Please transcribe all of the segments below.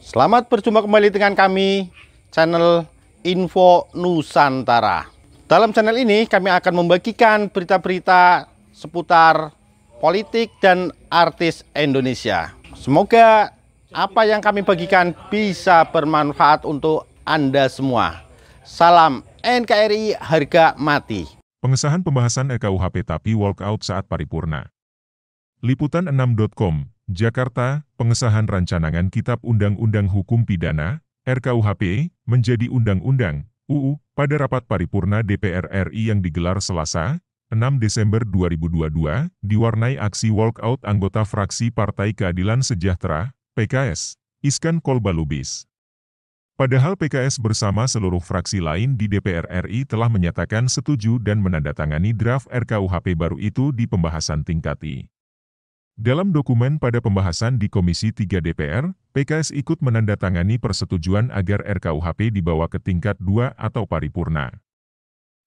Selamat berjumpa kembali dengan kami, channel Info Nusantara. Dalam channel ini kami akan membagikan berita-berita seputar politik dan artis Indonesia. Semoga apa yang kami bagikan bisa bermanfaat untuk Anda semua. Salam NKRI harga mati. Pengesahan pembahasan RKUHP tapi walkout saat paripurna. Liputan6.com, Jakarta, pengesahan rancangan Kitab Undang-Undang Hukum Pidana, RKUHP, menjadi Undang-Undang, UU, pada rapat paripurna DPR RI yang digelar Selasa, 6 Desember 2022, diwarnai aksi walkout anggota fraksi Partai Keadilan Sejahtera, PKS, Iskan Kolbalubis. Padahal PKS bersama seluruh fraksi lain di DPR RI telah menyatakan setuju dan menandatangani draft RKUHP baru itu di pembahasan tingkat I. Dalam dokumen pada pembahasan di Komisi 3 DPR, PKS ikut menandatangani persetujuan agar RKUHP dibawa ke tingkat 2 atau paripurna.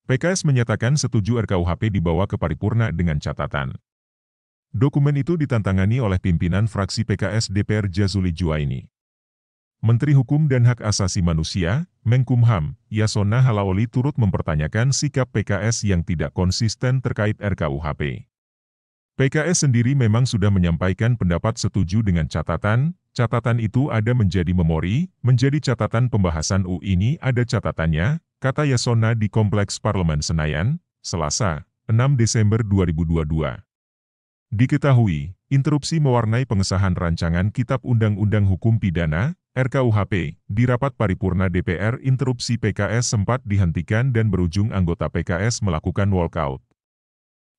PKS menyatakan setuju RKUHP dibawa ke paripurna dengan catatan. Dokumen itu ditantangani oleh pimpinan fraksi PKS DPR Jazuli Juwaini. Menteri Hukum dan Hak Asasi Manusia, Menkumham, Yasona Halaoli turut mempertanyakan sikap PKS yang tidak konsisten terkait RKUHP. PKS sendiri memang sudah menyampaikan pendapat setuju dengan catatan itu ada menjadi memori, menjadi catatan pembahasan UU ini ada catatannya, kata Yasona di Kompleks Parlemen Senayan, Selasa, 6 Desember 2022. Diketahui, interupsi mewarnai pengesahan rancangan Kitab Undang-Undang Hukum Pidana, RKUHP, di rapat paripurna DPR interupsi PKS sempat dihentikan dan berujung anggota PKS melakukan walkout.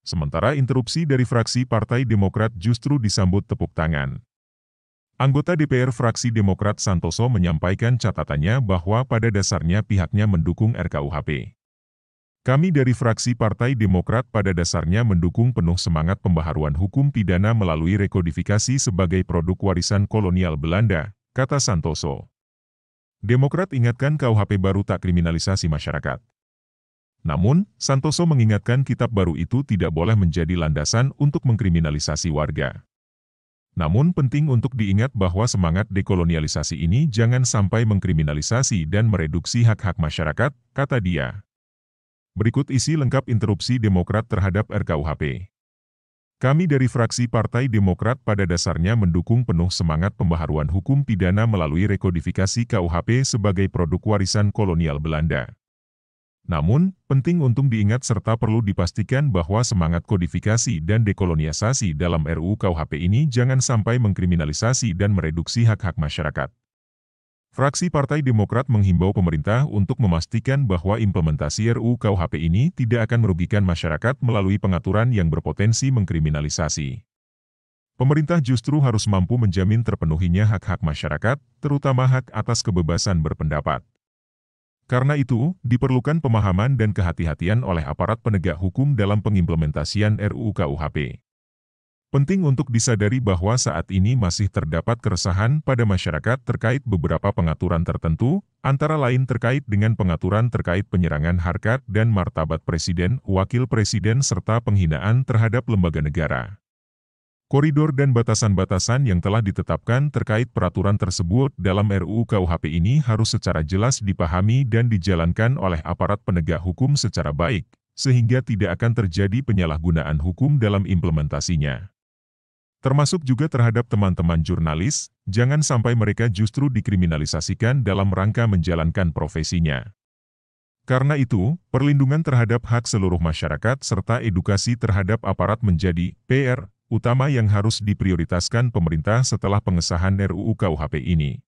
Sementara interupsi dari fraksi Partai Demokrat justru disambut tepuk tangan. Anggota DPR fraksi Demokrat Santoso menyampaikan catatannya bahwa pada dasarnya pihaknya mendukung RKUHP. Kami dari fraksi Partai Demokrat pada dasarnya mendukung penuh semangat pembaharuan hukum pidana melalui rekodifikasi sebagai produk warisan kolonial Belanda, kata Santoso. Demokrat ingatkan KUHP baru tak kriminalisasi masyarakat. Namun, Santoso mengingatkan kitab baru itu tidak boleh menjadi landasan untuk mengkriminalisasi warga. Namun penting untuk diingat bahwa semangat dekolonialisasi ini jangan sampai mengkriminalisasi dan mereduksi hak-hak masyarakat, kata dia. Berikut isi lengkap interupsi Demokrat terhadap RKUHP. Kami dari fraksi Partai Demokrat pada dasarnya mendukung penuh semangat pembaharuan hukum pidana melalui rekodifikasi KUHP sebagai produk warisan kolonial Belanda. Namun, penting untuk diingat serta perlu dipastikan bahwa semangat kodifikasi dan dekolonialisasi dalam RUU KUHP ini jangan sampai mengkriminalisasi dan mereduksi hak-hak masyarakat. Fraksi Partai Demokrat menghimbau pemerintah untuk memastikan bahwa implementasi RUU KUHP ini tidak akan merugikan masyarakat melalui pengaturan yang berpotensi mengkriminalisasi. Pemerintah justru harus mampu menjamin terpenuhinya hak-hak masyarakat, terutama hak atas kebebasan berpendapat. Karena itu, diperlukan pemahaman dan kehati-hatian oleh aparat penegak hukum dalam pengimplementasian RUU KUHP. Penting untuk disadari bahwa saat ini masih terdapat keresahan pada masyarakat terkait beberapa pengaturan tertentu, antara lain terkait dengan pengaturan terkait penyerangan harkat dan martabat presiden, wakil presiden serta penghinaan terhadap lembaga negara. Koridor dan batasan-batasan yang telah ditetapkan terkait peraturan tersebut dalam RUU KUHP ini harus secara jelas dipahami dan dijalankan oleh aparat penegak hukum secara baik, sehingga tidak akan terjadi penyalahgunaan hukum dalam implementasinya. Termasuk juga terhadap teman-teman jurnalis, jangan sampai mereka justru dikriminalisasikan dalam rangka menjalankan profesinya. Karena itu, perlindungan terhadap hak seluruh masyarakat serta edukasi terhadap aparat menjadi PR utama yang harus diprioritaskan pemerintah setelah pengesahan RUU KUHP ini.